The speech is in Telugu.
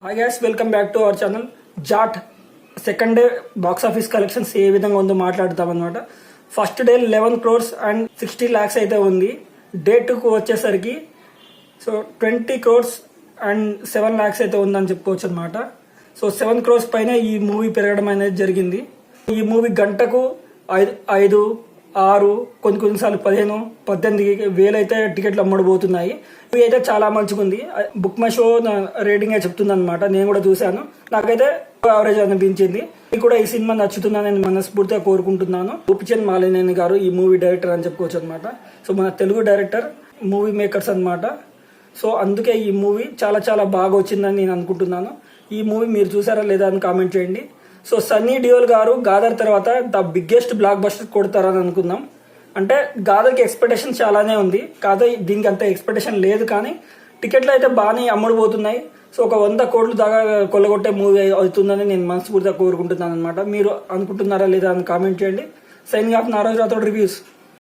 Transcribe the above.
Hi guys, welcome back to our channel. Jaat second day box office collections ఏ విధంగా ఉందో మాట్లాడతాం అనమాట. First day 11 crores and 60 lakhs అయితే ఉంది. డే 2కు వచ్చేసరికి 20 crores అండ్ 7 lakhs అయితే ఉందని చెప్పుకోవచ్చు అనమాట. 7 crores పైన ఈ మూవీ పెరగడం అనేది జరిగింది. ఈ మూవీ గంటకు 5, 6, కొన్నిసార్లు 15, 18 వేలు అయితే టికెట్లు అమ్మడిపోతున్నాయి. ఇవి అయితే చాలా మంచిగా ఉంది. బుక్ మై షో రేటింగ్ చెప్తుంది అనమాట. నేను కూడా చూశాను, నాకైతే యావరేజ్ అనిపించింది. మీకు కూడా ఈ సినిమా నచ్చుతుందని నేను మనస్ఫూర్తిగా కోరుకుంటున్నాను. గోపిచంద్ మాలినేని గారు ఈ మూవీ డైరెక్టర్ అని చెప్పుకోవచ్చు అనమాట. మన తెలుగు డైరెక్టర్, మూవీ మేకర్స్ అనమాట. అందుకే ఈ మూవీ చాలా చాలా బాగా వచ్చిందని నేను అనుకుంటున్నాను. ఈ మూవీ మీరు చూసారా లేదా అని కామెంట్ చేయండి. సన్నీ డియోల్ గారు గాదర్ తర్వాత ద బిగ్గెస్ట్ బ్లాక్ బస్టర్ కొడతారని అనుకుందాం. అంటే గాదర్కి ఎక్స్పెక్టేషన్ చాలానే ఉంది, కాదు దీనికి అంత ఎక్స్పెక్టేషన్ లేదు, కానీ టికెట్లు అయితే బాగానే అమ్ముడుపోతున్నాయి. ఒక 100 కోట్లు దాకా కొల్లగొట్టే మూవీ అవుతుందని నేను మనస్ఫూర్తిగా కోరుకుంటున్నాను అనమాట. మీరు అనుకుంటున్నారా లేదా అని కామెంట్ చేయండి. Signing off Naraj Rathod reviews.